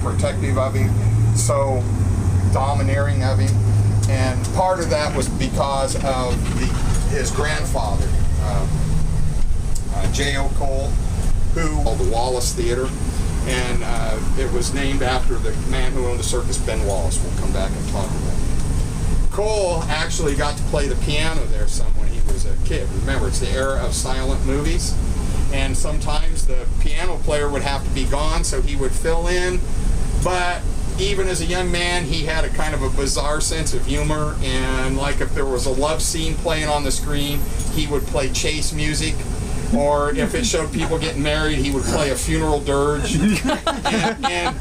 protective of him, so domineering of him. And part of that was because of his grandfather, J.O. Cole, who called the Wallace Theater, and it was named after the man who owned the circus, Ben Wallace. We'll come back and talk about it. Cole actually got to play the piano there some when he was a kid. Remember, it's the era of silent movies, and sometimes the piano player would have to be gone, so he would fill in. But even as a young man, he had a kind of a bizarre sense of humor, and like if there was a love scene playing on the screen, he would play chase music. Or if it showed people getting married, he would play a funeral dirge. And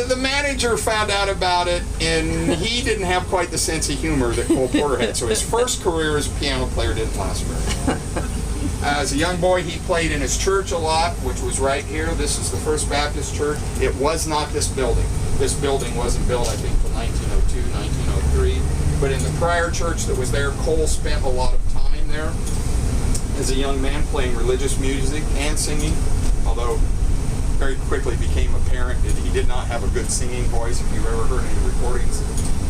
the manager found out about it, and he didn't have quite the sense of humor that Cole Porter had. So his first career as a piano player didn't last very long. As a young boy, he played in his church a lot, which was right here. This is the First Baptist Church. It was not this building. This building wasn't built, I think, until 1902, 1903. But in the prior church that was there, Cole spent a lot of time there as a young man playing religious music and singing, although very quickly became apparent that he did not have a good singing voice. If you've ever heard any recordings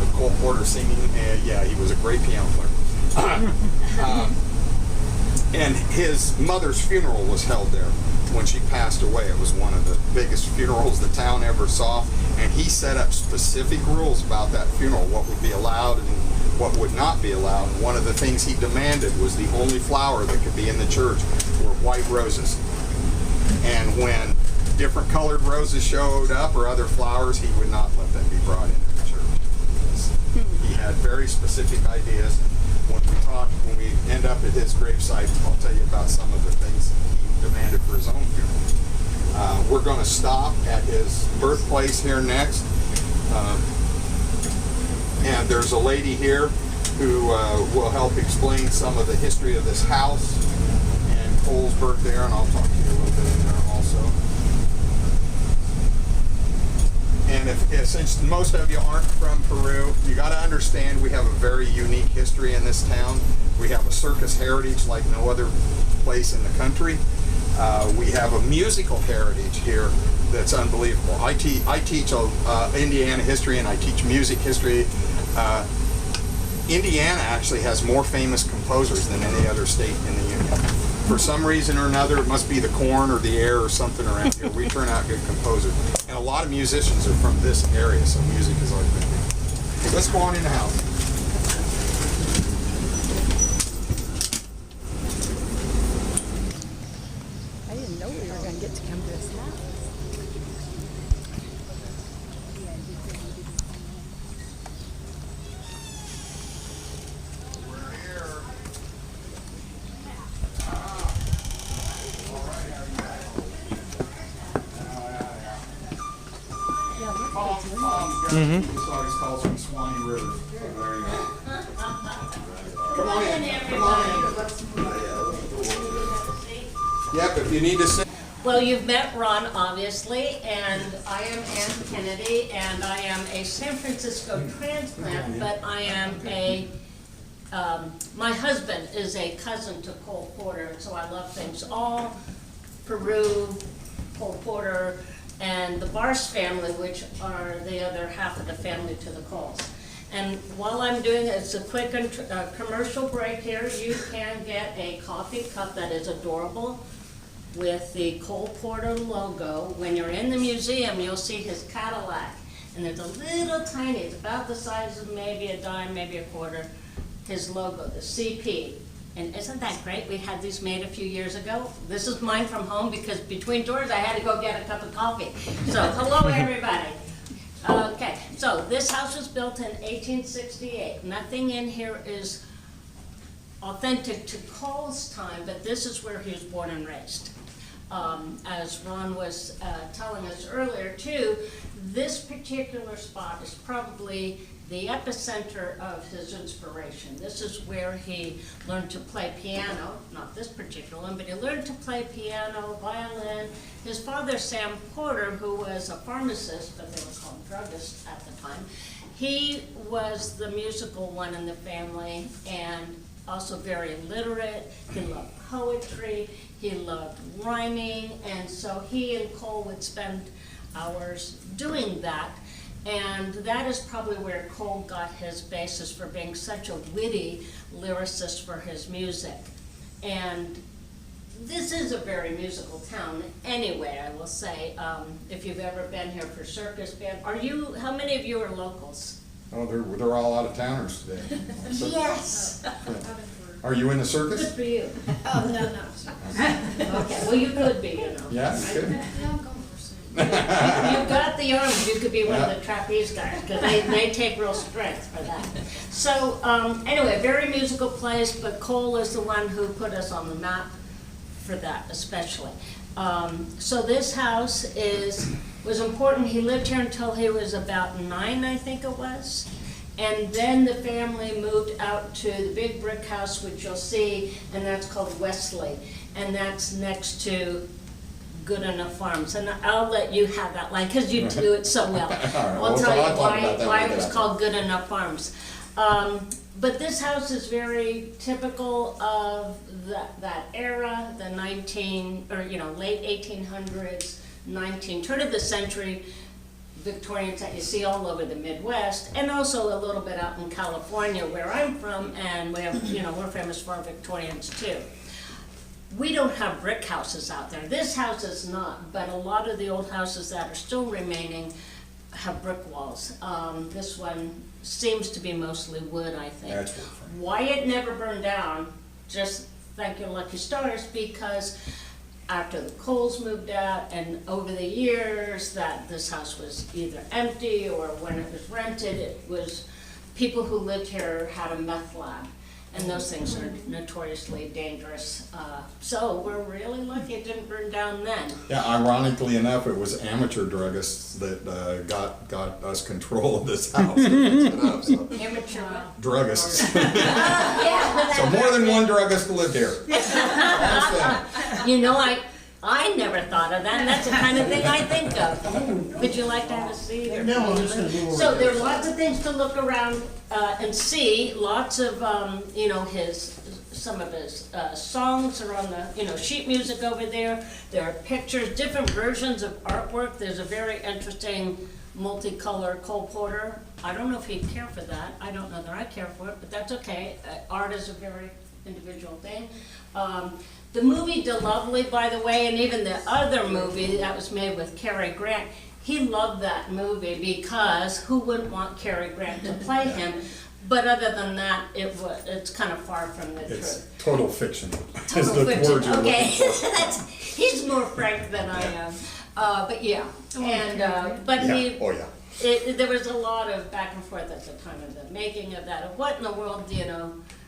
of Cole Porter singing, yeah, he was a great piano player. And his mother's funeral was held there when she passed away. It was one of the biggest funerals the town ever saw, and he set up specific rules about that funeral, what would be allowed and what would not be allowed. And one of the things he demanded was the only flower that could be in the church were white roses. And when different colored roses showed up or other flowers, he would not let them be brought into the church. He had very specific ideas. When we end up at his gravesite, I'll tell you about some of the things he demanded for his own funeral. We're going to stop at his birthplace here next. And there's a lady here who will help explain some of the history of this house and Cole's birth there, and I'll talk to you a little bit in there also. And since most of you aren't from Peru, you got to understand we have a very unique history in this town. We have a circus heritage like no other place in the country. We have a musical heritage here that's unbelievable. I teach Indiana history, and I teach music history. Indiana actually has more famous composers than any other state in the Union. For some reason or another, it must be the corn or the air or something around here. We turn out good composers. And a lot of musicians are from this area, so music has always been big. Let's go on in the house. I didn't know we were going to get to come to this house. This always calls from Swanee River. So there you go. Come on in. Come on in. Yep, if you need to sit. Well, you've met Ron, obviously, and I am Ann Kennedy, and I am a San Francisco transplant, but I am my husband is a cousin to Cole Porter, and so I love things all Peru, Cole Porter, and the Barst family, which are the other half of the family to the Coles. And while I'm doing it, it's a quick commercial break here. You can get a coffee cup that is adorable with the Cole Porter logo. When you're in the museum, you'll see his Cadillac. And there's a little tiny, it's about the size of maybe a dime, maybe a quarter, his logo, the CP. And isn't that great? We had these made a few years ago. This is mine from home because between tours I had to go get a cup of coffee. So hello everybody. Okay, so this house was built in 1868. Nothing in here is authentic to Cole's time, but this is where he was born and raised. As Ron was telling us earlier too, this particular spot is probably the epicenter of his inspiration. This is where he learned to play piano, not this particular one, but he learned to play piano, violin. His father, Sam Porter, who was a pharmacist, but they were called druggists at the time, he was the musical one in the family and also very literate. He loved poetry, he loved rhyming, and so he and Cole would spend hours doing that. And that is probably where Cole got his basis for being such a witty lyricist for his music. And this is a very musical town anyway, I will say. If you've ever been here for Circus Band, how many of you are locals? Oh, they're all out of towners today. Yes. Are you in the Good circus? for you. Oh, no. Okay, well, you could be, you know. Yeah, you could. You've got the arms, you could be one of the trapeze guys, because they take real strength for that. So, anyway, very musical place, but Cole is the one who put us on the map for that especially. So this house was important. He lived here until he was about 9, I think it was. And then the family moved out to the big brick house, which you'll see, and that's called Wesley. And that's next to Good Enough Farms. And I'll let you have that line, because you do it so well. I'll tell you why it was called Good Enough Farms. But this house is very typical of that era, the late 1800s, turn of the century Victorians that you see all over the Midwest, and also a little bit out in California where I'm from, and we have, we're famous for our Victorians too. We don't have brick houses out there. This house is not, but a lot of the old houses that are still remaining have brick walls. This one seems to be mostly wood, I think. That's wood frame. Why it never burned down, just thank your lucky stars, because after the Coles moved out and over the years that this house was either empty or when it was rented, it was people who lived here had a meth lab. And those things are notoriously dangerous. So we're really lucky it didn't burn down then. Yeah, ironically enough, it was amateur druggists that got us control of this house. So. Amateur Druggists. yeah. So more than one druggist lived here. I never thought of that, and that's the kind of thing I think of. Would you like to have a seat? No, I'm just gonna move over. So there are lots of things to look around and see. Lots of, some of his songs are on the, sheet music over there. There are pictures, different versions of artwork. There's a very interesting multicolor Cole Porter. I don't know if he'd care for that. I don't know that I care for it, but that's okay. Art is a very individual thing. The movie DeLovely, by the way, and even the other movie that was made with Cary Grant, he loved that movie because who wouldn't want Cary Grant to play him? But other than that, it's kind of far from the truth. Total fiction. Total fiction. Okay, he's more frank than I am. But yeah, there was a lot of back and forth at the time of the making of that. Of what in the world,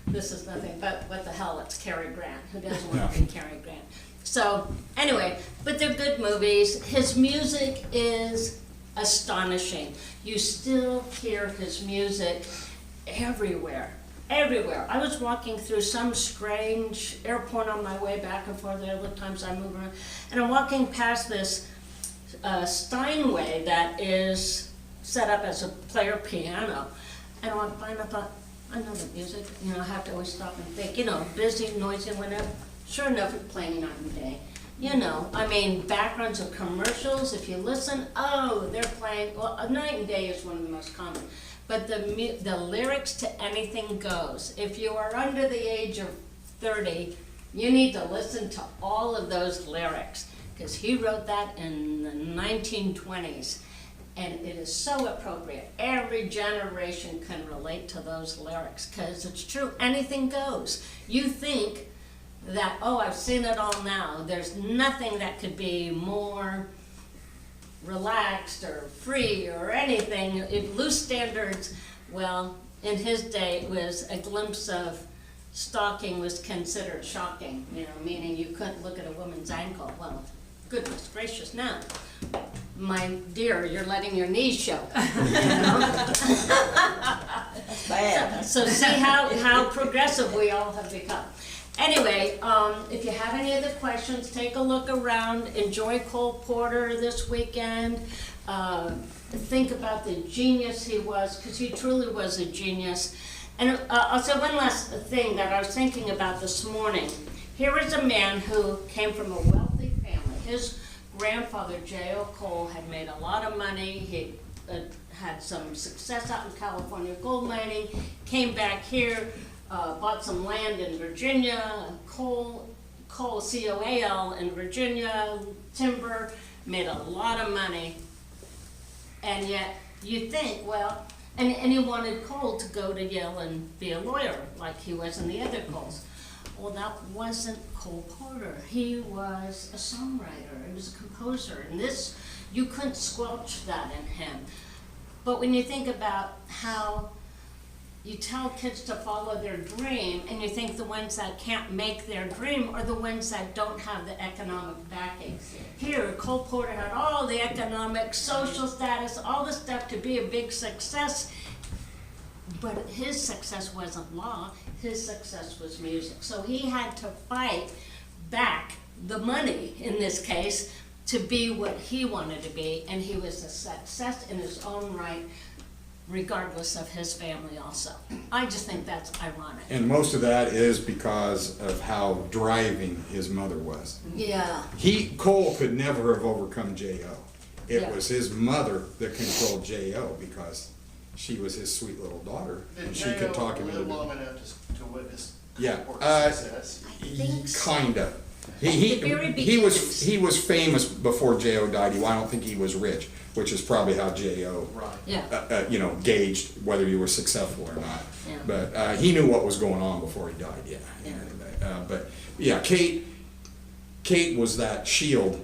this is nothing but what the hell, it's Cary Grant. Who doesn't want to be Cary Grant? So anyway, but they're good movies. His music is astonishing. You still hear his music everywhere. Everywhere. I was walking through some strange airport on my way back and forth the other times I move around, and I'm walking past this Steinway that is set up as a player piano, and I thought, I know the music, I have to always stop and think, busy, noisy, whatever. Sure enough, it's playing night and day. Backgrounds of commercials, if you listen, they're playing, night and day is one of the most common. But the lyrics to Anything Goes. If you are under the age of 30, you need to listen to all of those lyrics, because he wrote that in the 1920s. And it is so appropriate. Every generation can relate to those lyrics, because it's true, anything goes. You think that, I've seen it all now. There's nothing that could be more relaxed or free or anything. If loose standards, well, in his day it was a glimpse of stalking was considered shocking, meaning you couldn't look at a woman's ankle. Well, goodness gracious, now. My dear, you're letting your knees show. That's bad. So see how progressive we all have become. Anyway, if you have any other questions, take a look around. Enjoy Cole Porter this weekend. Think about the genius he was, because he truly was a genius. And I'll say one last thing that I was thinking about this morning. Here is a man who came from a wealthy family. His grandfather, J.O. Cole, had made a lot of money. He had some success out in California gold mining, came back here, bought some land in Virginia, coal, C-O-A-L in Virginia, timber, made a lot of money. And yet you think, well, and he wanted Cole to go to Yale and be a lawyer like he was in the other Coles. Well, that wasn't Cole Porter. He was a songwriter, he was a composer, and this, you couldn't squelch that in him. But when you think about how you tell kids to follow their dream, and you think the ones that can't make their dream are the ones that don't have the economic backing. Here, Cole Porter had all the economic, social status, all the stuff to be a big success, but his success wasn't law, his success was music. So he had to fight back the money, in this case, to be what he wanted to be, and he was a success in his own right, regardless of his family also. I just think that's ironic. And most of that is because of how driving his mother was. Yeah. Cole could never have overcome J.O. It Yeah. was his mother that controlled J.O. because she was his sweet little daughter, and she could talk him live into long enough to witness Yeah, Porter's success. think so. kinda. The very He was beginnings. he was famous before J.O. died. I don't think he was rich, which is probably how J.O. Right. Yeah. Gauged whether you were successful or not. Yeah. But he knew what was going on before he died. Yeah. Yeah. But yeah, Kate was that shield.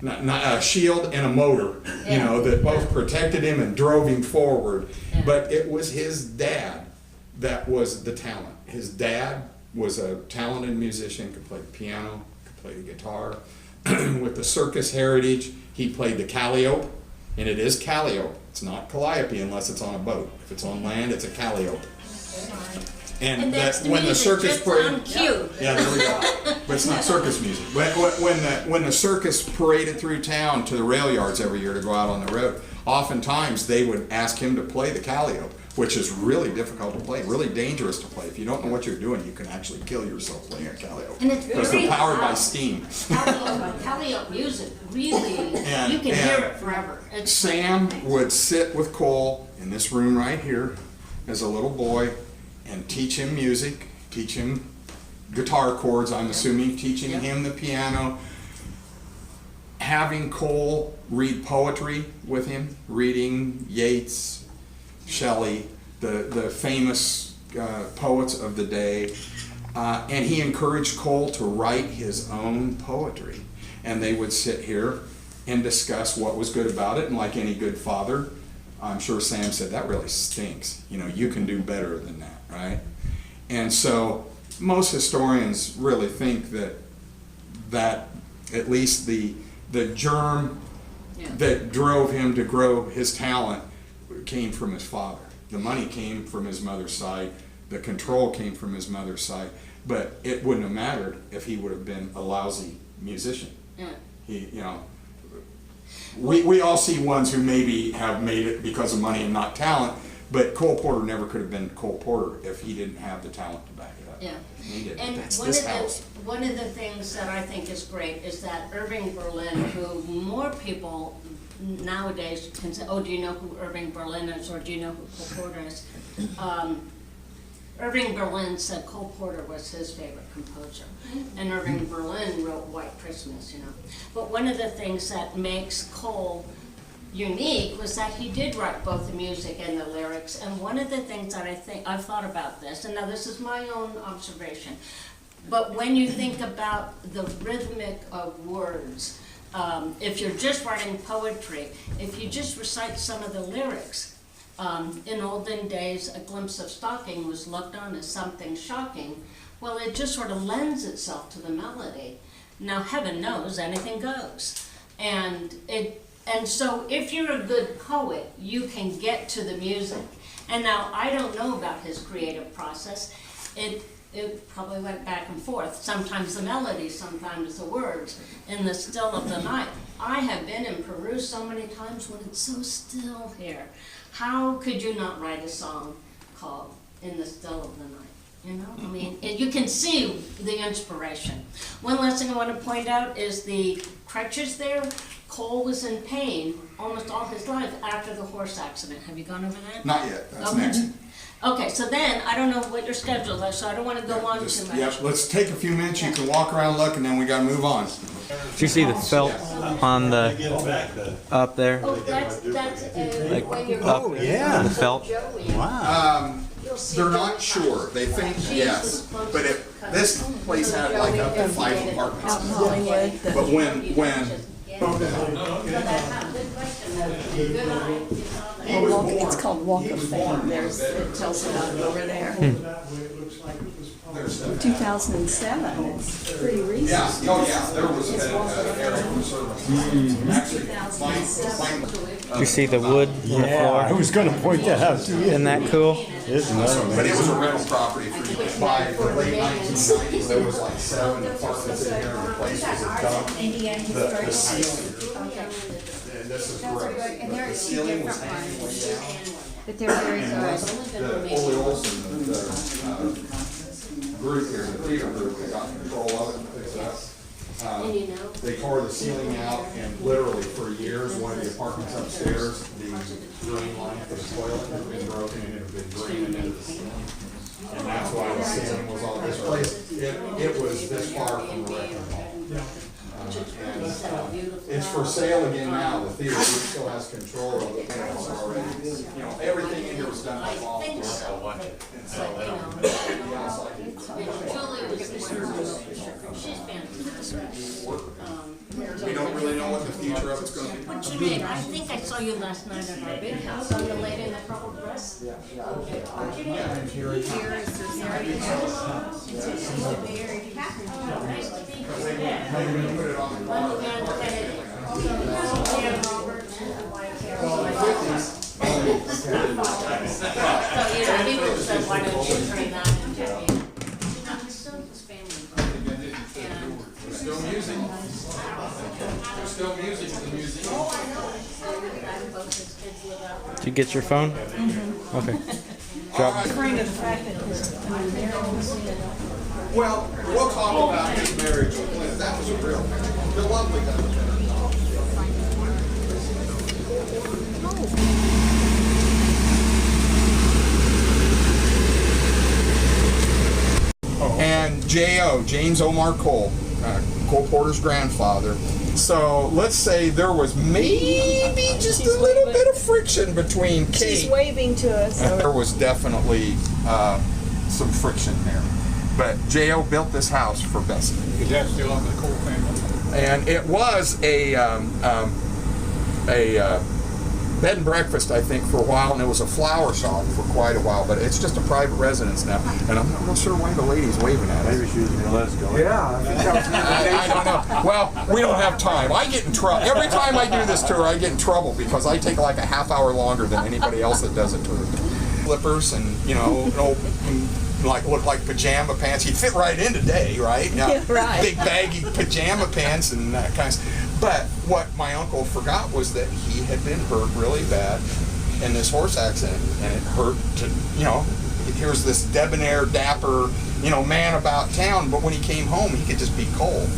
Not a shield and a motor, Yeah. that both protected him and drove him forward. Yeah. But it was his dad that was the talent. His dad was a talented musician, could play the piano, could play the guitar. With the Circus heritage, he played the calliope, and it is calliope. It's not calliope unless it's on a boat. If it's on land, it's a calliope. And that's the when the music circus just parade, on cue. yeah, there we go. But it's not circus music. When the circus paraded through town to the rail yards every year to go out on the road, oftentimes they would ask him to play the calliope, which is really difficult to play, really dangerous to play. If you don't know what you're doing, you can actually kill yourself playing a calliope. And it's Because very they're powered by loud. steam. Calliope music, really, And- you can and hear it forever. It's Sam would sit with Cole in this room right here as a little boy and teach him music, teach him guitar chords, I'm assuming, teaching Yeah. him the piano, having Cole read poetry with him, reading Yeats, Shelley, the famous poets of the day, and he encouraged Cole to write his own poetry. And they would sit here and discuss what was good about it, and like any good father, I'm sure Sam said, that really stinks. You can do better than that, right? And so most historians really think that at least the germ Yeah. that drove him to grow his talent came from his father. The money came from his mother's side, the control came from his mother's side, but it wouldn't have mattered if he would have been a lousy musician. Yeah. We all see ones who maybe have made it because of money and not talent, but Cole Porter never could have been Cole Porter if he didn't have the talent to back it up. Yeah. He did. And That's one this of house. one of the things that I think is great is that Irving Berlin, who more people nowadays can say, oh, do you know who Irving Berlin is, or do you know who Cole Porter is? Irving Berlin said Cole Porter was his favorite composer. And Irving Berlin wrote White Christmas, But one of the things that makes Cole unique was that he did write both the music and the lyrics. And one of the things that I've thought about this, and now this is my own observation, but when you think about the rhythmic of words, if you're just writing poetry, if you just recite some of the lyrics, in olden days, a glimpse of stocking was looked on as something shocking. Well, it just sort of lends itself to the melody. Now, heaven knows anything goes. And so if you're a good poet, you can get to the music. And now, I don't know about his creative process. It probably went back and forth. Sometimes the melody, sometimes the words. In the still of the night. I have been in Peru so many times when it's so still here. How could you not write a song called In the Still of the Night? You know, I mean, and you can see the inspiration. One last thing I want to point out is the crutches there. Cole was in pain almost all his life after the horse accident. Have you gone over that? Not yet, that's Okay. next. Okay, so then, I don't know what your schedule is, so I don't want to go on too much. Yep, let's take a few minutes, you can walk around, look, and then we gotta move on. Did you see the felt on the up there? Oh, that's, Like when you're. up yeah. the felt. Joey. You'll see They're her not house. sure, they think yes, but this place had like up to 5 apartments. Hollywood. But when, It's called Walk of Fame. There's, it tells about it over there. 2007, it's pretty recent. yeah, oh yeah, there was an era of service. Actually, mine, Did you see the wood on the Yeah, I floor? was gonna point that out to you. Isn't that cool? Isn't that but it was a rental property for you to buy in the late 1990s. There was like 7 apartments in there, and the place was a dump. The ceiling, and this is correct, the ceiling was hanging way down. But they're very good. The Ole Olson, the group here, the theater group, that got control of it and fixed it up. And you know, They tore the ceiling out, and literally for years, one of the apartments upstairs, the drain line for the toilet had been broken and it had been draining into the ceiling. And that's why the ceiling was all this place. It was this far from the wrecking ball. It's for sale again now. The theater group still has control of the panels already. You know, everything in here was done by law. think so. And so, But, you know, the outside, Julie was the she's fantastic. we don't really know what the future of it's gonna be. What's your name? I think I saw you last night at our big house. I'm the lady in the purple dress. Okay. What's your name? Nice to meet you. Maybe we put it on the I'm car. Luann Kennedy. Dan Roberts and the wife Carol. So, you know, people said, why don't you turn that into a... It's still his family. And There's still music. There's still music in the museum. both his kids live out there. Did you get your phone? Okay. Drop. Well, we'll talk about his marriage with Lynn. That was a real, the lovely guy. And J.O., James Omar Cole, Cole Porter's grandfather. So let's say there was maybe just a little bit of friction between Kate. She's waving to us. There was definitely some friction there. But J.O. built this house for Bessie. Is that still under the Cole family? And it was a bed and breakfast, I think, for a while, and it was a flower shop for quite a while, but it's just a private residence now. And I'm not real sure why the lady's waving at us. Maybe she was gonna let us go. I don't know. Well, we don't have time. I get in trouble. Every time I do this tour, I get in trouble because I take like a half hour longer than anybody else that does a tour. Flippers and, you know, like look like pajama pants. He'd fit right in today, right? Yeah, right. Big baggy pajama pants and that kind of stuff. But what my uncle forgot was that he had been hurt really bad in this horse accident, and it hurt to, you know, here's this debonair, dapper, you know, man about town, but when he came home, he could just be cold.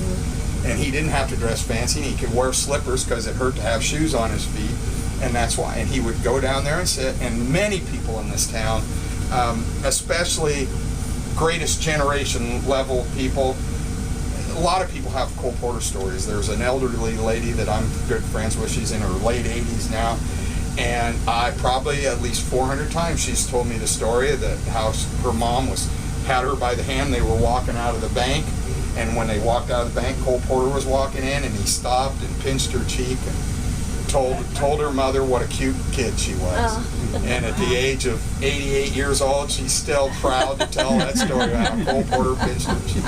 And he didn't have to dress fancy, and he could wear slippers because it hurt to have shoes on his feet, and that's why. And he would go down there and sit, and many people in this town, especially greatest generation level people, a lot of people have Cole Porter stories. There's an elderly lady that I'm good friends with. She's in her late 80s now, and I probably at least 400 times she's told me the story that how her mom had her by the hand. They were walking out of the bank, and when they walked out of the bank, Cole Porter was walking in, and he stopped and pinched her cheek and told her mother what a cute kid she was. And at the age of 88 years old, she's still proud to tell that story how Cole Porter pinched her cheek.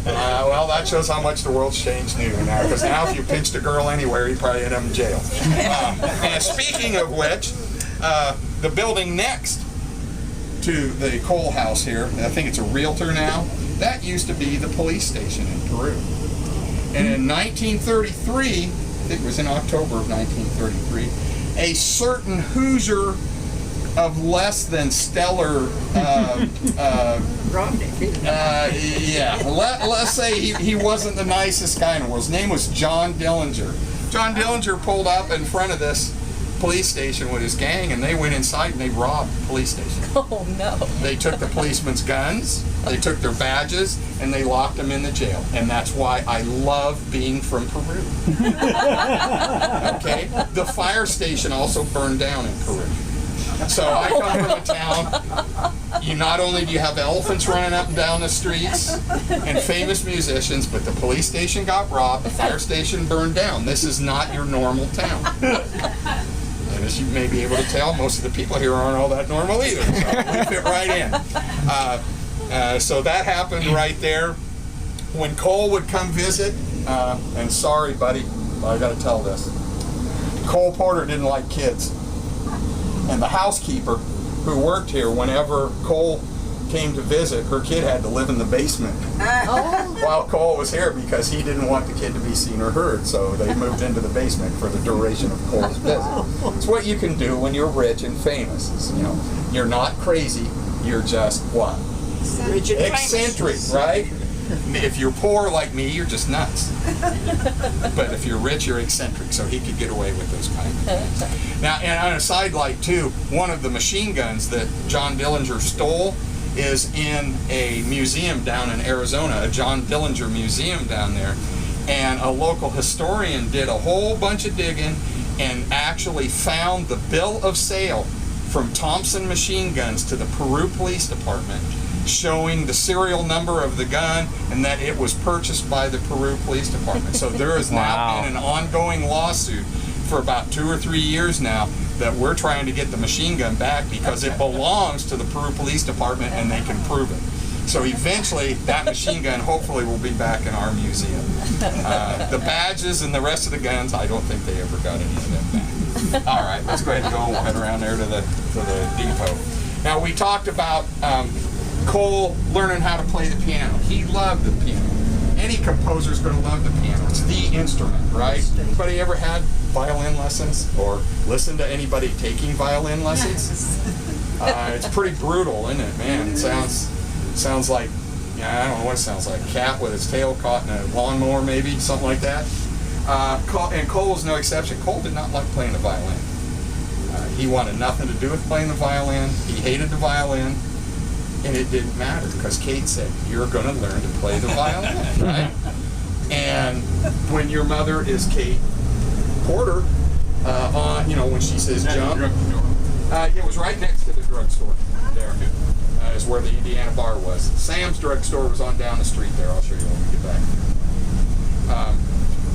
Well, that shows how much the world's changed now, because now if you pinched a girl anywhere, you'd probably end up in jail. And speaking of which, the building next to the Cole house here, I think it's a realtor now, that used to be the police station in Peru. And in 1933, it was in October of 1933, a certain Hoosier of less than stellar, yeah, let's say he wasn't the nicest guy in the world. His name was John Dillinger. John Dillinger pulled up in front of this police station with his gang, and they went inside and they robbed the police station. Oh, no. They took the policemen's guns, they took their badges, and they locked them in the jail. And that's why I love being from Peru. Okay? The fire station also burned down in Peru. So I come from a town, not only do you have elephants running up and down the streets and famous musicians, but the police station got robbed, the fire station burned down. This is not your normal town. And as you may be able to tell, most of the people here aren't all that normal either, so we fit right in. So that happened right there. When Cole would come visit, and sorry buddy, I gotta tell this, Cole Porter didn't like kids. And the housekeeper who worked here, whenever Cole came to visit, her kid had to live in the basement while Cole was here because he didn't want the kid to be seen or heard. So they moved into the basement for the duration of Cole's visit. It's what you can do when you're rich and famous. It's, you know, you're not crazy. You're just what? Eccentric, right? If you're poor like me, you're just nuts. But if you're rich, you're eccentric, so he could get away with those kind of things. Now, and on a side light too, one of the machine guns that John Dillinger stole is in a museum down in Arizona, a John Dillinger museum down there. And a local historian did a whole bunch of digging and actually found the bill of sale from Thompson Machine Guns to the Peru Police Department, showing the serial number of the gun and that it was purchased by the Peru Police Department. So there has now been an ongoing lawsuit for about 2 or 3 years now that we're trying to get the machine gun back because it belongs to the Peru Police Department and they can prove it. So eventually that machine gun hopefully will be back in our museum. The badges and the rest of the guns, I don't think they ever got any of them back. All right, let's go ahead and go. We'll head around there to the depot. Now we talked about Cole learning how to play the piano. He loved the piano. Any composer's going to love the piano. It's the instrument, right? Anybody ever had violin lessons or listened to anybody taking violin lessons? It's pretty brutal, isn't it, man? It sounds like, yeah, I don't know what it sounds like. A cat with its tail caught in a lawnmower, maybe, something like that. And Cole was no exception. Cole did not like playing the violin. He wanted nothing to do with playing the violin. He hated the violin. And it didn't matter because Kate said, you're going to learn to play the violin, right? And when your mother is Kate Porter, when she says jump, it was right next to the drugstore there. Is where the Indiana bar was. Sam's drugstore was on down the street there. I'll show you when we get back.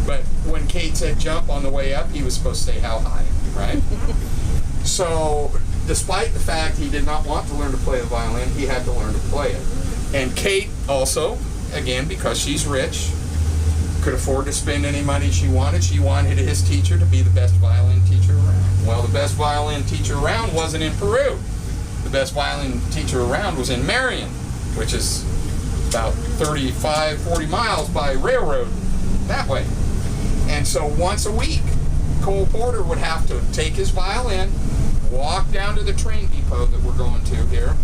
But when Kate said jump on the way up, he was supposed to say how high, right? So, despite the fact he did not want to learn to play the violin, he had to learn to play it. And Kate also, again, because she's rich, could afford to spend any money she wanted his teacher to be the best violin teacher around. Well, the best violin teacher around wasn't in Peru. The best violin teacher around was in Marion, which is about 40 miles by railroad that way. And so once a week, Cole Porter would have to take his violin, walk down to the train depot that we're going to here,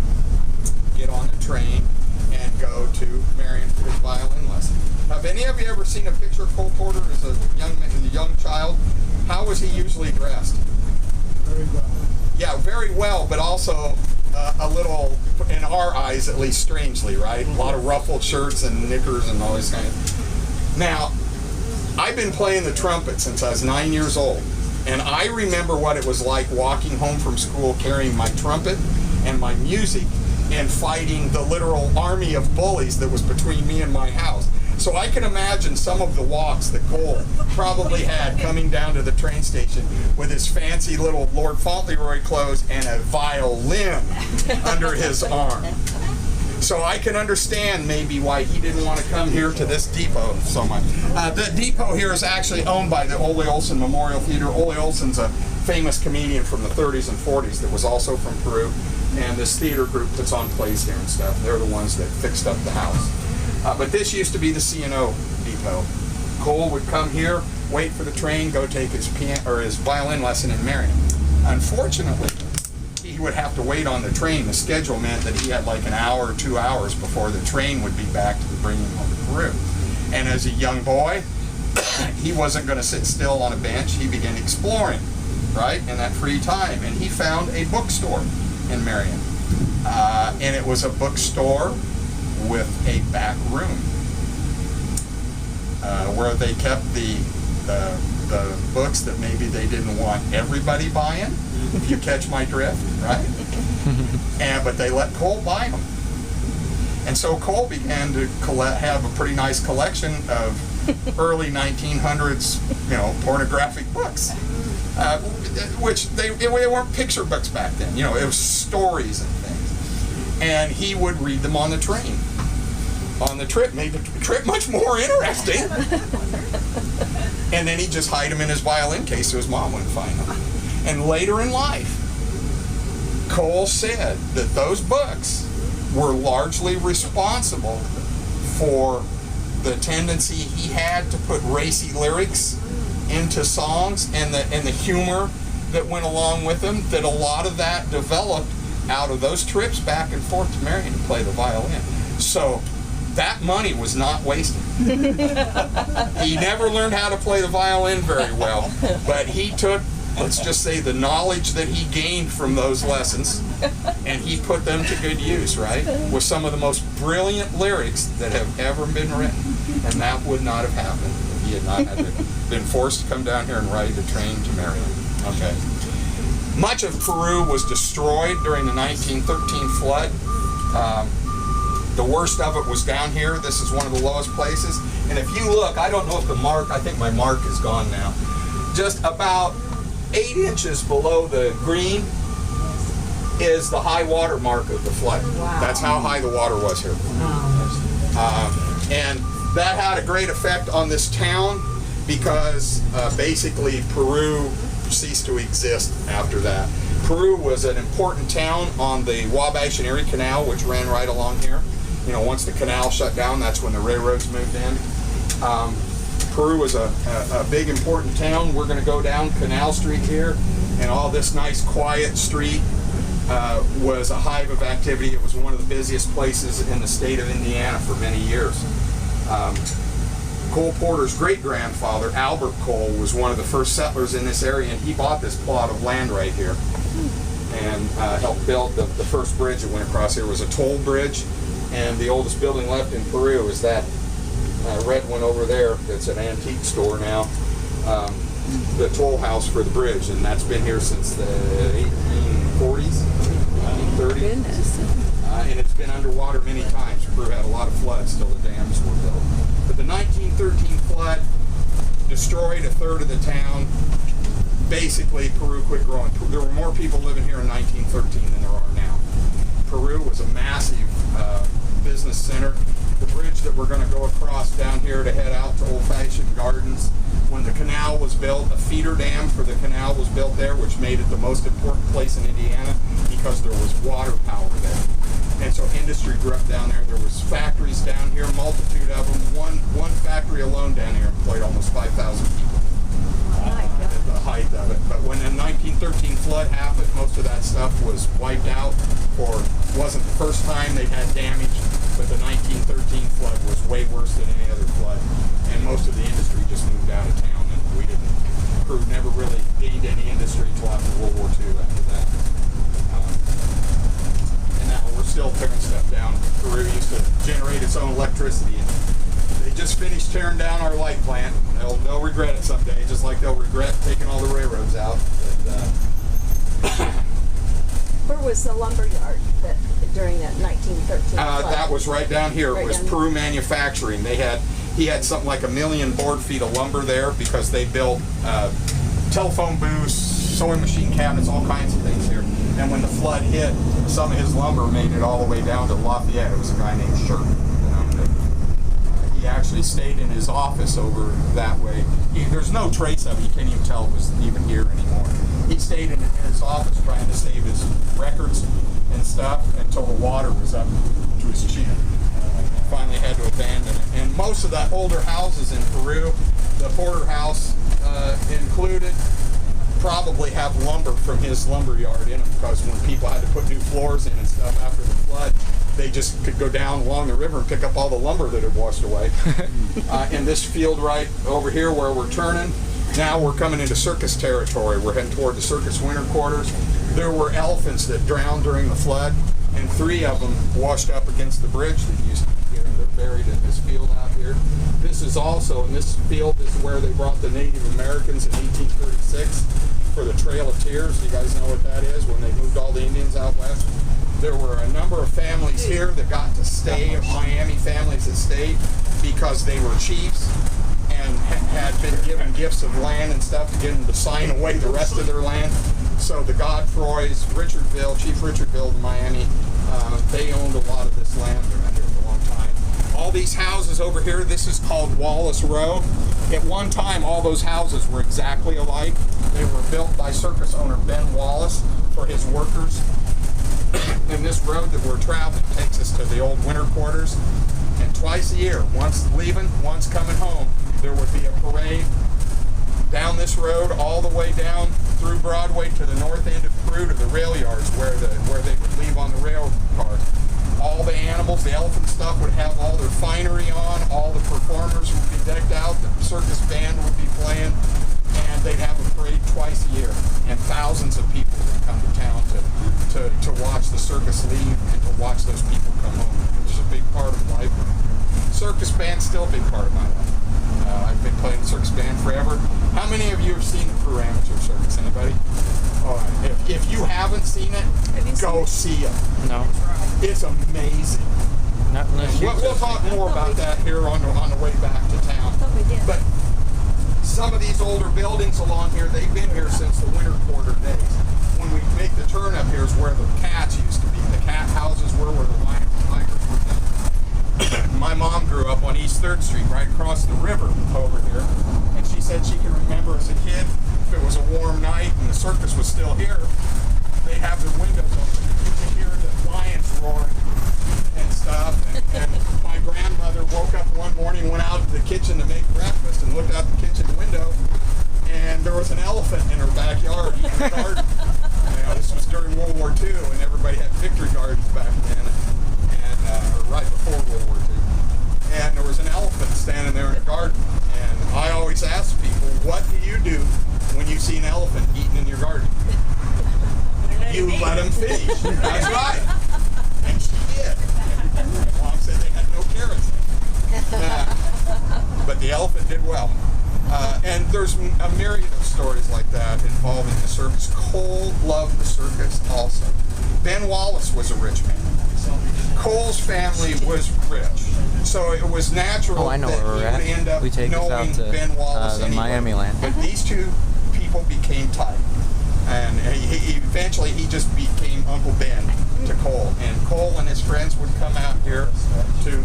get on the train, and go to Marion for his violin lesson. Have any of you ever seen a picture of Cole Porter as a young child? How was he usually dressed? Very well. Yeah, very well, but also a little, in our eyes at least, strangely, right? A lot of ruffled shirts and knickers and all this kind of. Now, I've been playing the trumpet since I was 9 years old, and I remember what it was like walking home from school carrying my trumpet and my music and fighting the literal army of bullies that was between me and my house. So I can imagine some of the walks that Cole probably had coming down to the train station with his fancy little Lord Fauntleroy clothes and a violin under his arm. So I can understand maybe why he didn't want to come here to this depot so much. The depot here is actually owned by the Ole Olson Memorial Theater. Ole Olson's a famous comedian from the 30s and 40s that was also from Peru. And this theater group puts on plays here and stuff. They're the ones that fixed up the house. But this used to be the C&O depot. Cole would come here, wait for the train, go take his violin lesson in Marion. Unfortunately, he he would have to wait on the train. The schedule meant that he had like an hour or 2 hours before the train would be back to bring him home to Peru. And as a young boy, he wasn't going to sit still on a bench. He began exploring, right, in that free time. And he found a bookstore in Marion. And it was a bookstore with a back room where they kept the books that maybe they didn't want everybody buying, if you catch my drift, right? But they let Cole buy them. And so Cole began to have a pretty nice collection of early 1900s, pornographic books, which they weren't picture books back then. It was stories and things. And he would read them on the train. On the trip, made the trip much more interesting. And then he'd just hide them in his violin case so his mom wouldn't find them. And later in life, Cole said that those books were largely responsible for the tendency he had to put racy lyrics into songs and the humor that went along with them, that a lot of that developed out of those trips back and forth to Marion to play the violin. So that money was not wasted. He never learned how to play the violin very well, but he took, let's just say, the knowledge that he gained from those lessons, and he put them to good use, right? With some of the most brilliant lyrics that have ever been written. And that would not have happened if he had not been forced to come down here and ride the train to Marion. Okay. Much of Peru was destroyed during the 1913 flood. The worst of it was down here. This is one of the lowest places. And if you look, I don't know if I think my mark is gone now. Just about 8 inches below the green is the high water mark of the flood. Wow. That's how high the water was here. And that had a great effect on this town because basically Peru ceased to exist after that. Peru was an important town on the Wabash and Erie Canal, which ran right along here. Once the canal shut down, that's when the railroads moved in. Peru was a big, important town. We're going to go down Canal Street here, and all this nice, quiet street was a hive of activity. It was one of the busiest places in the state of Indiana for many years. Cole Porter's great-grandfather, Albert Cole, was one of the first settlers in this area, and he bought this plot of land right here and helped build the first bridge that went across here. It was a toll bridge, and the oldest building left in Peru is that red one over there. It's an antique store now. The toll house for the bridge, and that's been here since the 1840s, 1830s. Goodness. And it's been underwater many times. Peru had a lot of floods till the dams were built. But the 1913 flood destroyed a third of the town. Basically, Peru quit growing. There were more people living here in 1913 than there are now. Peru was a massive business center. The bridge that we're going to go across down here to head out to Old-Fashioned Gardens, when the canal was built, a feeder dam for the canal was built there, which made it the most important place in Indiana because there was water power there. And so industry grew up down there. There was factories down here, multitude of them. One factory alone down here employed almost 5,000 people at the height of it. But when the 1913 flood happened, most of that stuff was wiped out, or wasn't the first time they had damage, but the 1913 flood was way worse than any other flood. And most of the industry just moved out of town, and Peru never really gained any industry until after World War II after that. Now we're still tearing stuff down. Peru used to generate its own electricity, and they just finished tearing down our light plant. They'll regret it someday, just like they'll regret taking all the railroads out. But, Where was the lumber yard during that 1913 flood? that was right down here. Right It was down Peru Manufacturing. He had something like 1 million board feet of lumber there because they built telephone booths, sewing machine cabinets, all kinds of things here. And when the flood hit, some of his lumber made it all the way down to Lafayette. It was a guy named Sherp. He actually stayed in his office over that way. There's no trace of it. You can't even tell it was even here anymore. He stayed in his office trying to save his records and stuff until the water was up to his chin. Finally had to abandon it. And most of the older houses in Peru, the Porter house included, probably have lumber from his lumber yard in them, because when people had to put new floors in and stuff after the flood, they just could go down along the river and pick up all the lumber that had washed away. In this field right over here where we're turning, now we're coming into circus territory. We're heading toward the circus winter quarters. There were elephants that drowned during the flood, and 3 of them washed up against the bridge that used to be here. They're buried in this field out here. This is also, in this field, this is where they brought the Native Americans in 1836 for the Trail of Tears. You guys know what that is, when they moved all the Indians out west? There were a number of families here that got to stay, Miami families that stayed, because they were chiefs and had been given gifts of land and stuff to get them to sign away the rest of their land. So the Godfroys, Chief Richardville, Miami, they owned a lot of this land around here for a long time. All these houses over here, this is called Wallace Road. At one time, all those houses were exactly alike. They were built by circus owner Ben Wallace for his workers. And this road that we're traveling takes us to the old winter quarters. And twice a year, once leaving, once coming home, there would be a parade down this road all the way down through Broadway to the north end of Peru to the rail yards where they would leave on the rail cars. All the animals, the elephant stuff would have all their finery on, all the performers would be decked out, the circus band would be playing, and they'd have a parade twice a year. And thousands of people would come to town to watch the circus leave and to watch those people come home. It was a big part of life. Circus band's still a big part of my life. I've been playing the circus band forever. How many of you have seen the Peru Amateur Circus? Anybody? All right. If you haven't seen it, go see it. No. It's amazing. Not unless you. We'll talk more about that here on the way back to town. But some of these older buildings along here, they've been here since the winter quarter days. When we make the turn up here is where the cats used to be. The cat houses were where the lions and tigers were down. My mom grew up on East 3rd Street, right across the river over here. And she said she can remember as a kid, if it was a warm night and the circus was still here, they'd have their windows open. You could hear the lions roaring and stuff. And my grandmother woke up one morning, went out to the kitchen to make breakfast, and looked out the kitchen window, and there was an elephant in her backyard eating the garden. You know, this was during World War II, and everybody had victory gardens back then, or right before World War II. And there was an elephant standing there in the garden. And I always ask people, what do you do when you see an elephant eating in your garden? You let him finish. That's right. And she did. Mom said they had no carrots. But the elephant did well. And there's a myriad of stories like that involving the circus. Cole loved the circus also. Ben Wallace was a rich man. Cole's family was rich. So it was natural I know that where we're he at. would end up We take us knowing out to Ben Wallace the anyway. Miami land. But these two people became tight. And eventually he just became Uncle Ben to Cole. And Cole and his friends would come out here to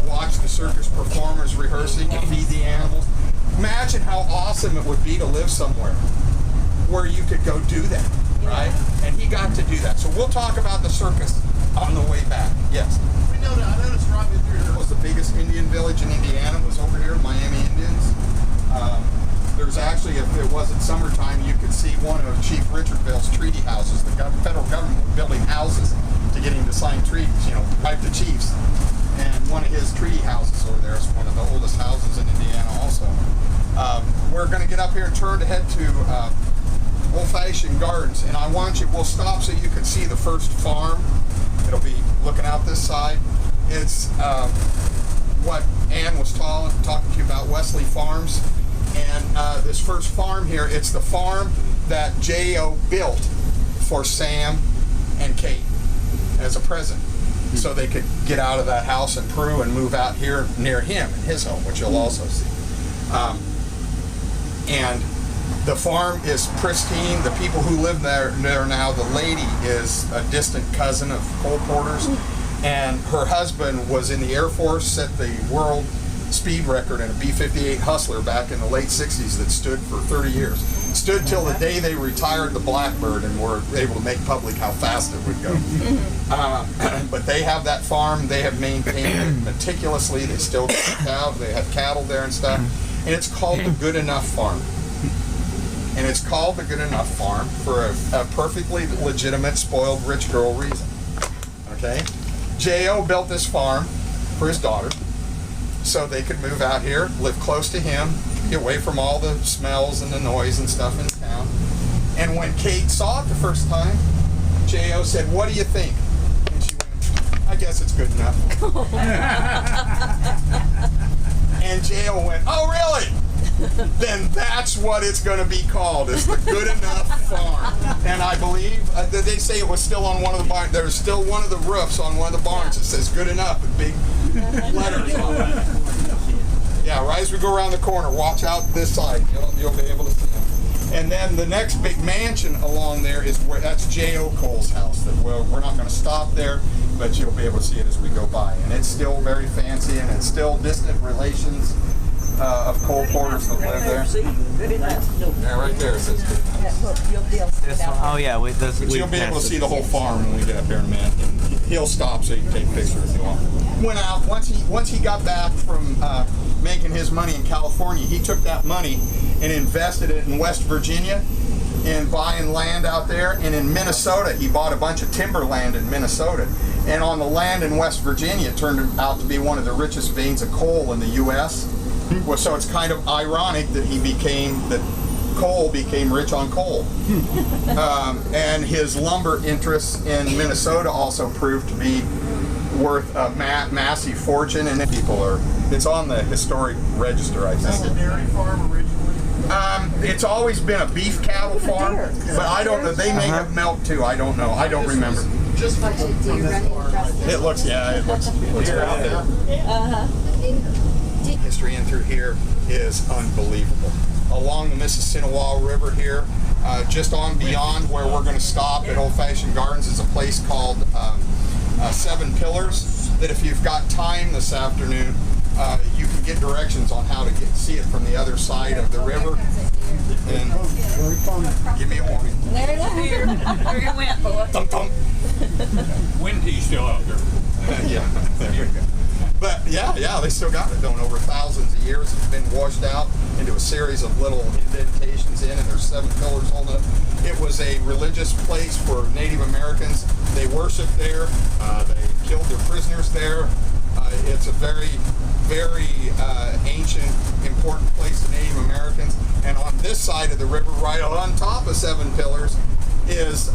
watch the circus performers rehearsing and feed the animals. Imagine how awesome it would be to live somewhere where you could go do that, right? And he got to do that. So we'll talk about the circus on the way back. Yes? I noticed right through here. Was the biggest Indian village in Indiana was over here, Miami Indians. There's actually, if it wasn't summertime, you could see one of Chief Richardville's treaty houses. The federal government was building houses to get him to sign treaties, right to chiefs. And one of his treaty houses over there is one of the oldest houses in Indiana also. We're going to get up here and turn to head to Old-Fashioned Gardens. And we'll stop so you can see the first farm. It'll be looking out this side. It's what Ann was talking to you about, Wesley Farms. And this first farm here, it's the farm that J.O. built for Sam and Kate as a present. So they could get out of that house in Peru and move out here near him in his home, which you'll also see. And the farm is pristine. The people who live there now, the lady is a distant cousin of Cole Porter's, and her husband was in the Air Force, set the world speed record in a B-58 Hustler back in the late 60s that stood for 30 years. Stood till the day they retired the Blackbird and were able to make public how fast it would go. But they have that farm. They have maintained it meticulously. They still get out. They have cattle there and stuff. And it's called the Good Enough Farm. And it's called the Good Enough Farm for a perfectly legitimate, spoiled, rich girl reason. Okay? J.O. built this farm for his daughter so they could move out here, live close to him, get away from all the smells and the noise and stuff in town. And when Kate saw it the first time, J.O. said, "What do you think?" And she went, "I guess it's good enough." And J.O. went, "Oh, really? Then that's what it's going to be called, is the Good Enough Farm." And I believe they say it was still on one of the barns. There's still one of the roofs on one of the barns that says "Good Enough" with big letters on it. Yeah, right as we go around the corner, watch out this side. You'll be able to see them. And then the next big mansion along there is where that's J.O. Cole's house. That we're not going to stop there, but you'll be able to see it as we go by. And it's still very fancy, and it's still distant relations of Cole Porters that live there. Yeah, right there it says Good Enough. This one? Oh yeah, But you'll be able to see the whole farm when we get up there in a minute. And he'll stop so you can take pictures if you want. Went out once he got back from making his money in California. He took that money and invested it in West Virginia and buying land out there. And in Minnesota, he bought a bunch of timberland in Minnesota. And on the land in West Virginia, it turned out to be one of the richest veins of coal in the U.S. Well, so it's kind of ironic that coal became rich on coal. And his lumber interests in Minnesota also proved to be worth a massive fortune, and it's on the historic register, I think. Is this a dairy farm originally? It's always been a beef cattle farm, but I don't know. They may have milk too. I don't know. I don't remember. Just Bunch of deer running across the... It looks very out there. History in through here is unbelievable. Along the Mississinawa River here, just on beyond where we're going to stop at Old Fashioned Gardens is a place called Seven Pillars, that if you've got time this afternoon, you can get directions on how to see it from the other side of the river. And give me a warning. There you went, boy. Thump, thump. Windy's still out there. Yeah, there you go. But yeah, they still got it. Done over thousands of years. It's been washed out into a series of little indentations in, and there's 7 pillars holding it. It was a religious place for Native Americans. They worshiped there. They killed their prisoners there. It's a very, very ancient, important place to Native Americans. And on this side of the river, right on top of 7 Pillars, is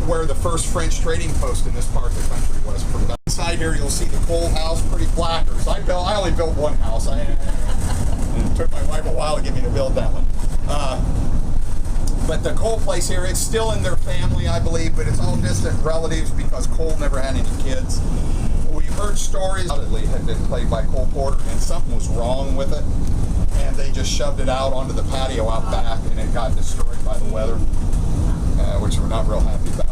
where the first French trading post in this part of the country was. From that side here, you'll see the Cole house, pretty platters. I only built one house. It took my wife a while to get me to build that one. But the Cole place here, it's still in their family, I believe, but it's all distant relatives because Cole never had any kids. We heard stories that it had been played by Cole Porter and something was wrong with it, and they just shoved it out onto the patio out back, and it got destroyed by the weather, which we're not real happy about.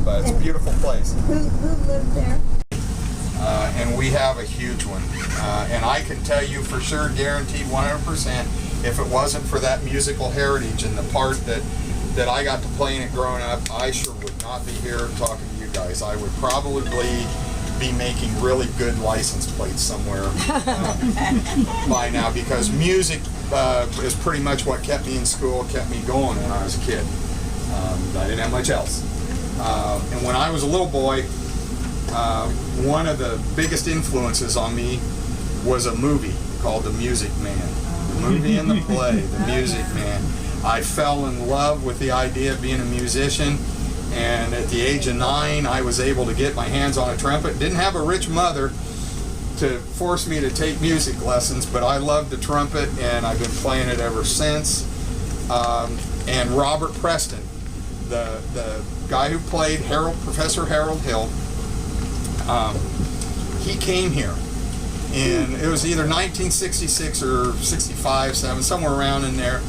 But it's a beautiful place. Who lived there? And we have a huge one. And I can tell you for sure, guaranteed 100%, if it wasn't for that musical heritage and the part that I got to play in it growing up, I sure would not be here talking to you guys. I would probably be making really good license plates somewhere by now, because music is pretty much what kept me in school, kept me going when I was a kid. I didn't have much else. And when I was a little boy, one of the biggest influences on me was a movie called The Music Man. The movie and the play, The Music Man. I fell in love with the idea of being a musician, and at the age of 9, I was able to get my hands on a trumpet. Didn't have a rich mother to force me to take music lessons, but I loved the trumpet, and I've been playing it ever since. And Robert Preston, the guy who played Professor Harold Hill, he came here, and it was either 1966 or 65, 7, somewhere around in there.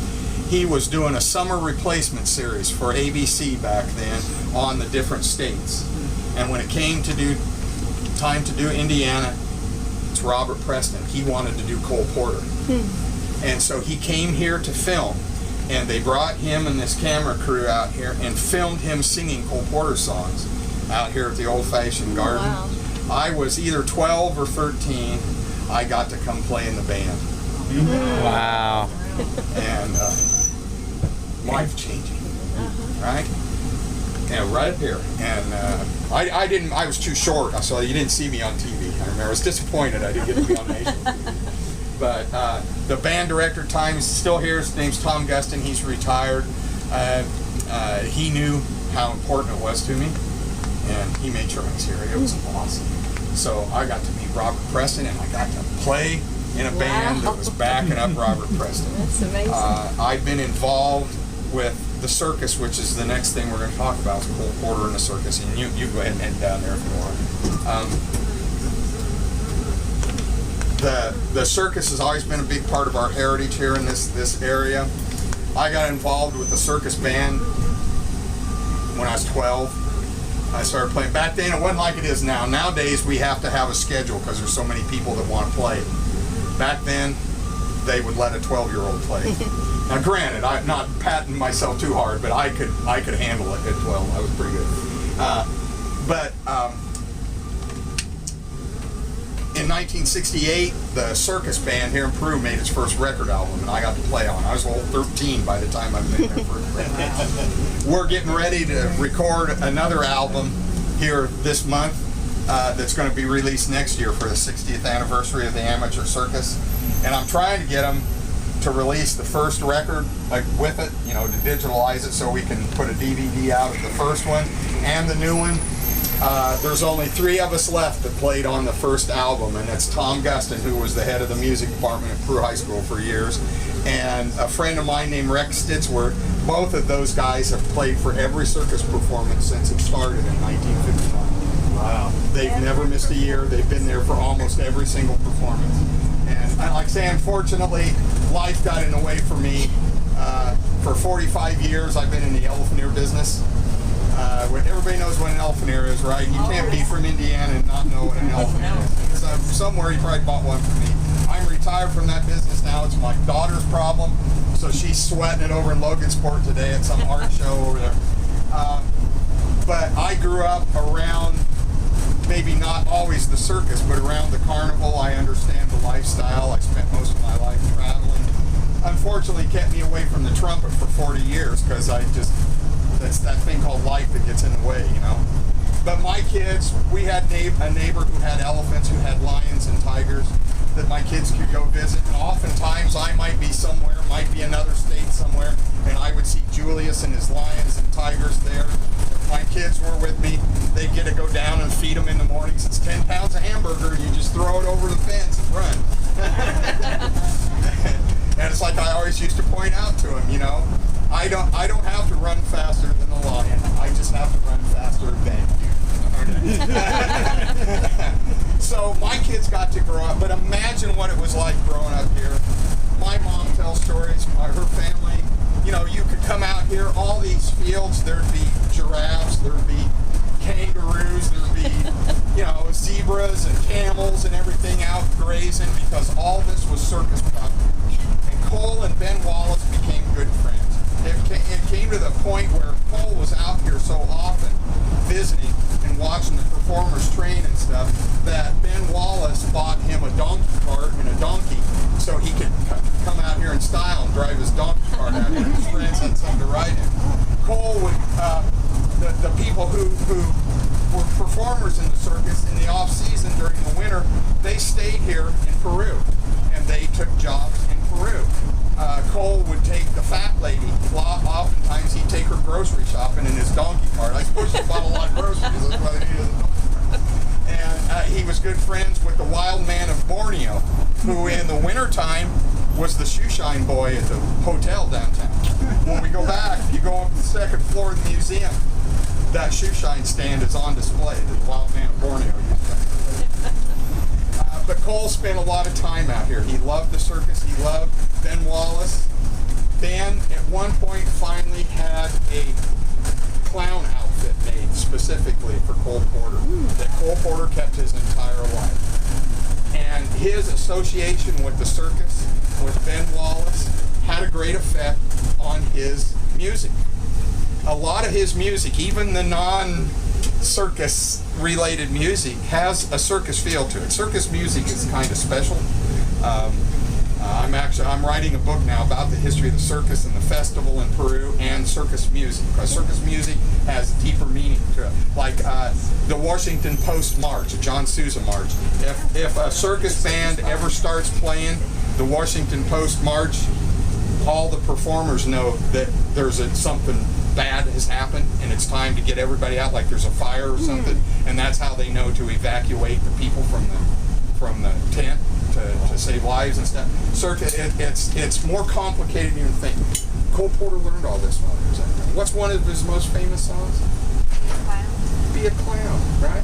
He was doing a summer replacement series for ABC back then on the different states. And when it came to time to do Indiana, it's Robert Preston. He wanted to do Cole Porter. And so he came here to film. And they brought him and this camera crew out here and filmed him singing Cole Porter songs out here at the Old Fashioned Garden. Wow. I was either 12 or 13. I got to come play in the band. Wow. And life-changing, right? Yeah, right up here. And I was too short, so you didn't see me on TV. I remember I was disappointed I didn't get to be on Nation TV. But the band director at the time is still here. His name's Tom Gustin. He's retired. He knew how important it was to me, and he made sure I was here. It was awesome. So I got to meet Robert Preston, and I got to play in a band that was backing up Robert Preston. That's amazing. I've been involved with the Circus, which is the next thing we're going to talk about, is Cole Porter and the Circus. And you go ahead and head down there if you want. The Circus has always been a big part of our heritage here in this area. I got involved with the Circus band when I was 12. I started playing. Back then, it wasn't like it is now. Nowadays, we have to have a schedule because there's so many people that want to play. Back then, they would let a 12-year-old play. Now, granted, I'm not patting myself too hard, but I could handle it at 12. I was pretty good. In 1968, the Circus band here in Peru made its first record album, and I got to play on it. I was old 13 by the time I made their first record. We're getting ready to record another album here this month that's going to be released next year for the 60th anniversary of the Amateur Circus. And I'm trying to get them to release the first record with it, to digitalize it so we can put a DVD out of the first one and the new one. There's only 3 of us left that played on the first album, and that's Tom Gustin, who was the head of the music department at Peru High School for years, and a friend of mine named Rex Stitzworth. Both of those guys have played for every Circus performance since it started in 1959. Wow. They've never missed a year. They've been there for almost every single performance. And like I say, unfortunately, life got in the way for me. For 45 years, I've been in the elephant ear business. Everybody knows what an elephant ear is, right? You can't be from Indiana and not know what an elephant ear is. So somewhere he probably bought one for me. I'm retired from that business now. It's my daughter's problem, so she's sweating it over in Logansport today at some art show over there. But I grew up around, maybe not always the circus, but around the carnival. I understand the lifestyle. I spent most of my life traveling. Unfortunately, kept me away from the trumpet for 40 years because that's that thing called life that gets in the way, But my kids, we had a neighbor who had elephants, who had lions and tigers that my kids could go visit. And oftentimes I might be somewhere, might be another state somewhere, and I would see Julius and his lions and tigers there. If my kids were with me, they'd get to go down and feed them in the mornings. It's 10 pounds of hamburger, you just throw it over the fence and run. And it's like I always used to point out to him, I don't have to run faster than the lion. I just have to run faster than you. So my kids got to grow up, but imagine what it was like growing up here. My mom tells stories about her family. You could come out here, all these fields, there'd be giraffes, there'd be kangaroos, there'd be, zebras and camels and everything out grazing because all this was circus property. And Cole and Ben Wallace became good friends. It came to the point where Cole was out here so often visiting and watching the performers train and stuff that Ben Wallace bought him a donkey cart and a donkey so he could come out here in style and drive his donkey cart out here and his friends had something to ride in. Cole would, the people who were performers in the circus in the off season during the winter, they stayed here in Peru and they took jobs in Peru. Cole would take the fat lady. Oftentimes he'd take her grocery shopping in his donkey cart. I suppose she bought a lot of groceries. That's why they needed a donkey cart. And he was good friends with the wild man of Borneo, who in the wintertime was the shoeshine boy at the hotel downtown. When we go back, you go up to the second floor of the museum. That shoeshine stand is on display that the wild man of Borneo used to. But Cole spent a lot of time out here. He loved the circus. He loved Ben Wallace. Ben, at one point, finally had a clown outfit made specifically for Cole Porter that Cole Porter kept his entire life. And his association with the circus, with Ben Wallace, had a great effect on his music. A lot of his music, even the non-circus related music, has a circus feel to it. Circus music is kind of special. I'm writing a book now about the history of the circus and the festival in Peru and circus music, because circus music has deeper meaning to it. Like the Washington Post March, the John Sousa March. If a circus band ever starts playing the Washington Post March, all the performers know that there's something bad has happened and it's time to get everybody out, like there's a fire or something, and that's how they know to evacuate the people from the tent to save lives and stuff. Circus, it's more complicated than you think. Cole Porter learned all this while he was out there. What's one of his most famous songs? Be a Clown, right?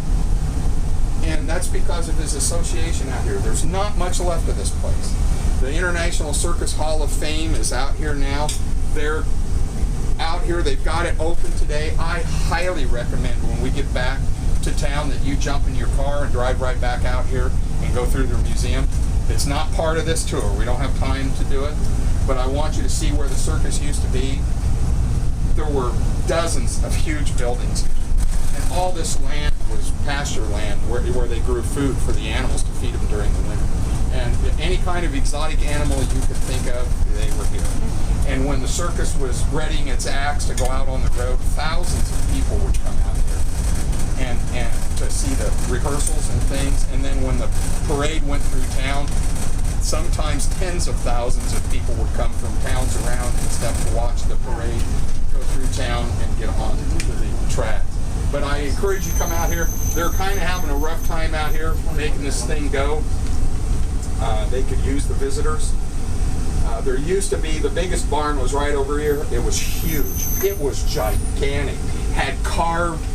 And that's because of his association out here. There's not much left of this place. The International Circus Hall of Fame is out here now. They're out here. They've got it open today. I highly recommend when we get back to town that you jump in your car and drive right back out here and go through their museum. It's not part of this tour. We don't have time to do it, but I want you to see where the circus used to be. There were dozens of huge buildings, and all this land was pasture land where they grew food for the animals to feed them during the winter. And any kind of exotic animal you could think of, they were here. And when the circus was readying its acts to go out on the road, thousands of people would come out here and to see the rehearsals and things. And then when the parade went through town, sometimes tens of thousands of people would come from towns around and stuff to watch the parade go through town and get on to the tracks. But I encourage you to come out here. They're kind of having a rough time out here making this thing go. They could use the visitors. There used to be, the biggest barn was right over here. It was huge. It was gigantic. Had carved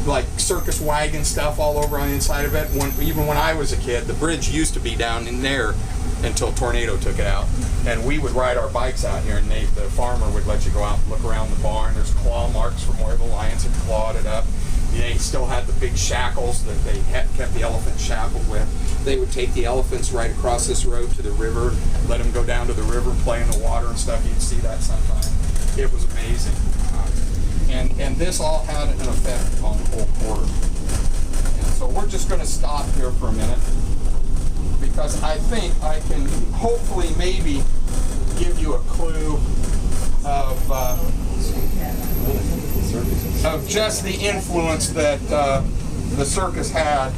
like circus wagon stuff all over on the inside of it. Even when I was a kid, the bridge used to be down in there until tornado took it out. And we would ride our bikes out here, and the farmer would let you go out and look around the barn. There's claw marks from where the lions had clawed it up. They still had the big shackles that they kept the elephant shackled with. They would take the elephants right across this road to the river, let them go down to the river, play in the water and stuff. You'd see that sometime. It was amazing. And this all had an effect on Cole Porter. And so we're just going to stop here for a minute, because I think I can hopefully maybe give you a clue of just the influence that the circus had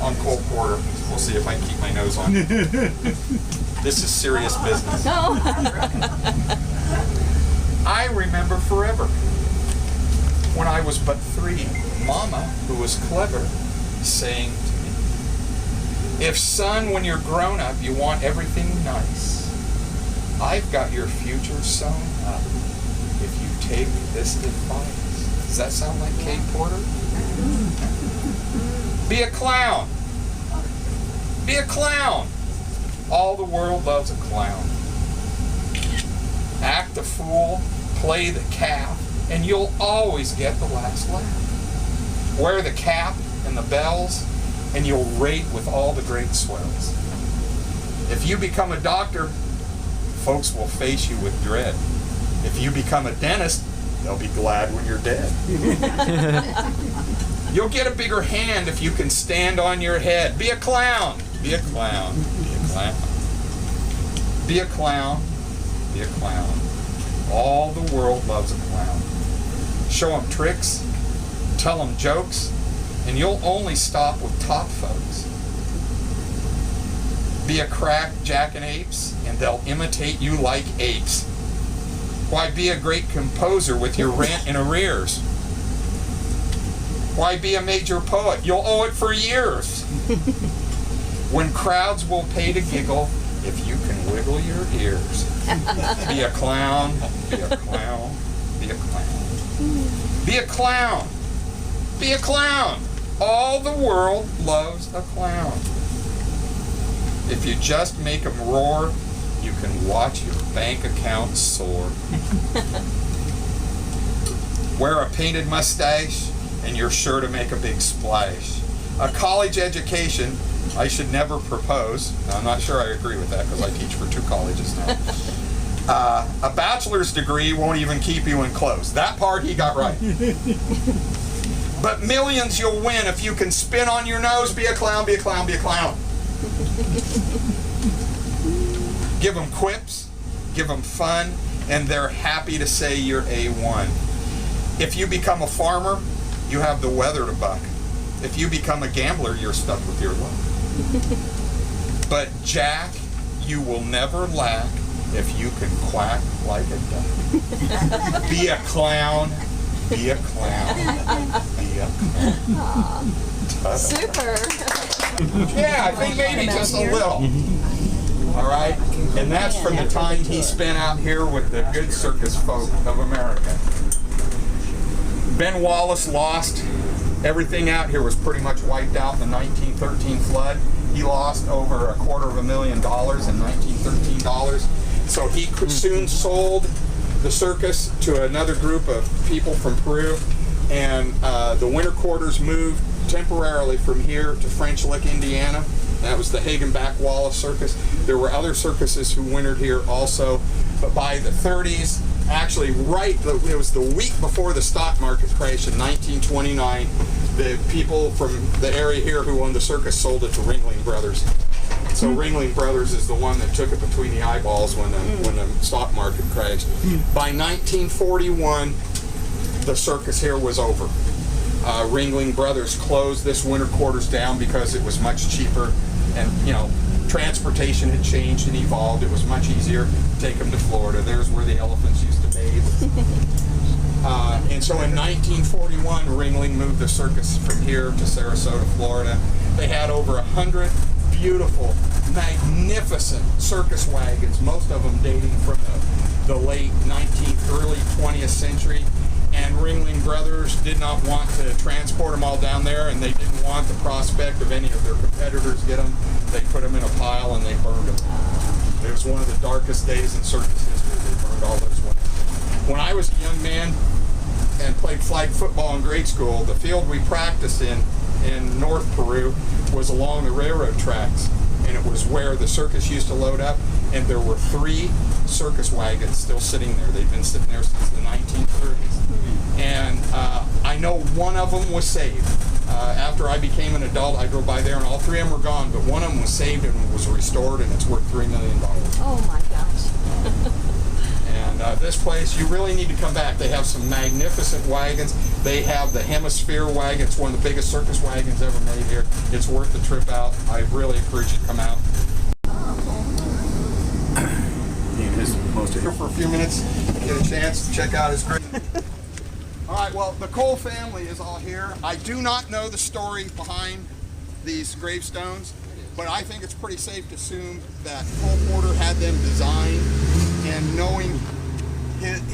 on Cole Porter. We'll see if I can keep my nose on it. This is serious business. No. I remember forever, when I was but 3, Mama, who was clever, saying to me, "If son, when you're grown up, you want everything nice, I've got your future sewn up if you take this advice." Does that sound like Kate Porter? Be a clown. Be a clown. All the world loves a clown. Act the fool, play the calf, and you'll always get the last laugh. Wear the cap and the bells, and you'll rate with all the great swells. If you become a doctor, folks will face you with dread. If you become a dentist, they'll be glad when you're dead. You'll get a bigger hand if you can stand on your head. Be a clown. Be a clown. Be a clown. Be a clown. Be a clown. All the world loves a clown. Show them tricks, tell them jokes, and you'll only stop with top folks. Be a crack jackanapes, and they'll imitate you like apes. Why, be a great composer with your rent in arrears. Why, be a major poet? You'll owe it for years. When crowds will pay to giggle, if you can wiggle your ears. Be a clown, be a clown, be a clown. Be a clown, be a clown. All the world loves a clown. If you just make them roar, you can watch your bank account soar. Wear a painted mustache, and you're sure to make a big splash. A college education, I should never propose. Now, I'm not sure I agree with that, because I teach for 2 colleges now. A bachelor's degree won't even keep you in clothes. That part he got right. But millions you'll win if you can spin on your nose. Be a clown, be a clown, be a clown. Give them quips, give them fun, and they're happy to say you're A1. If you become a farmer, you have the weather to buck. If you become a gambler, you're stuck with your luck. But Jack, you will never lack if you can quack like a duck. Be a clown, be a clown, be a clown. Super. Yeah, I think maybe just a little. All right? And that's from the time he spent out here with the good circus folk of America. Ben Wallace lost everything out here, was pretty much wiped out in the 1913 flood. He lost over $250,000 in 1913 dollars. So he soon sold the circus to another group of people from Peru, and the winter quarters moved temporarily from here to French Lick, Indiana. That was the Hagenbach Wallace Circus. There were other circuses who wintered here also, but by the 30s, actually it was the week before the stock market crash in 1929, the people from the area here who owned the circus sold it to Ringling Brothers. So Ringling Brothers is the one that took it between the eyeballs when the stock market crashed. By 1941, the circus here was over. Ringling Brothers closed this winter quarters down because it was much cheaper, and transportation had changed and evolved. It was much easier to take them to Florida. There's where the elephants used to bathe. And so in 1941, Ringling moved the circus from here to Sarasota, Florida. They had over 100 beautiful, magnificent circus wagons, most of them dating from the late 19th, early 20th century. And Ringling Brothers did not want to transport them all down there, and they didn't want the prospect of any of their competitors get them. They put them in a pile and they burned them. It was one of the darkest days in circus history. They burned all those wagons. When I was a young man and played flag football in grade school, the field we practiced in North Peru was along the railroad tracks, and it was where the circus used to load up, and there were 3 circus wagons still sitting there. They've been sitting there since the 1930s. And I know one of them was saved. After I became an adult, I drove by there and all 3 of them were gone, but one of them was saved and was restored, and it's worth $3 million. Oh my gosh. And this place, you really need to come back. They have some magnificent wagons. They have the Hemisphere wagon. It's one of the biggest circus wagons ever made here. It's worth the trip out. I really encourage you to come out. Here for a few minutes, get a chance to check out his grave. All right, well, the Cole family is all here. I do not know the story behind these gravestones, but I think it's pretty safe to assume that Cole Porter had them designed, and knowing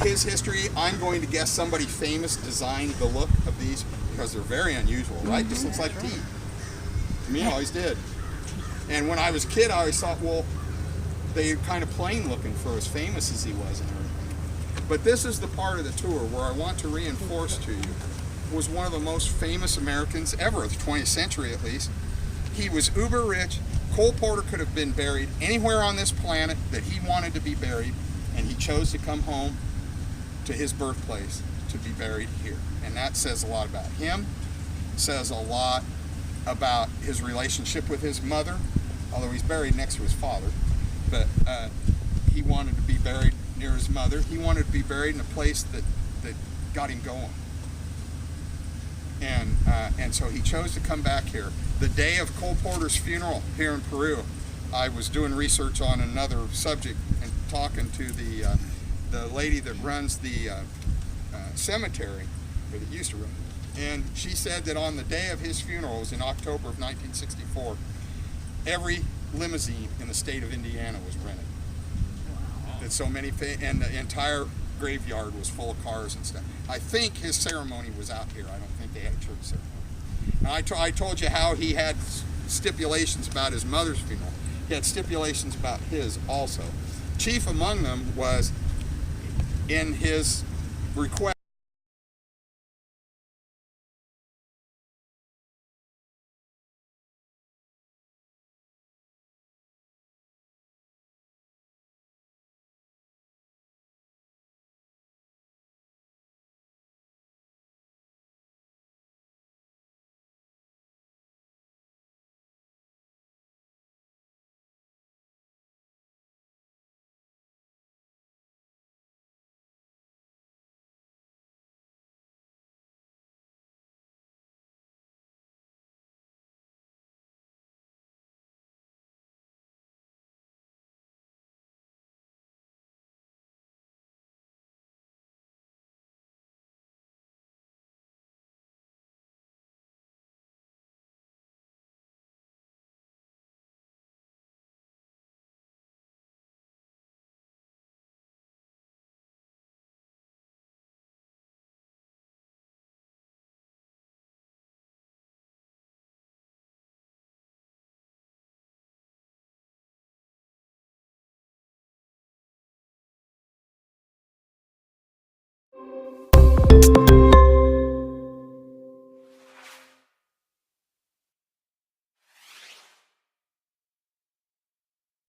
his history, I'm going to guess somebody famous designed the look of these because they're very unusual, right? This looks like teeth. To me, it always did. And when I was a kid, I always thought, well, they're kind of plain looking for as famous as he was and everything. But this is the part of the tour where I want to reinforce to you was one of the most famous Americans ever, of the 20th century at least. He was uber rich. Cole Porter could have been buried anywhere on this planet that he wanted to be buried, and he chose to come home to his birthplace to be buried here. And that says a lot about him, says a lot about his relationship with his mother, although he's buried next to his father. But he wanted to be buried near his mother. He wanted to be buried in a place that got him going. And so he chose to come back here. The day of Cole Porter's funeral here in Peru, I was doing research on another subject and talking to the lady that runs the cemetery, or that used to run it. And she said that on the day of his funeral, it was in October of 1964, every limousine in the state of Indiana was rented. Wow. That so many, and the entire graveyard was full of cars and stuff. I think his ceremony was out here. I don't think they had a church ceremony. And I told you how he had stipulations about his mother's funeral. He had stipulations about his also. Chief among them was in his request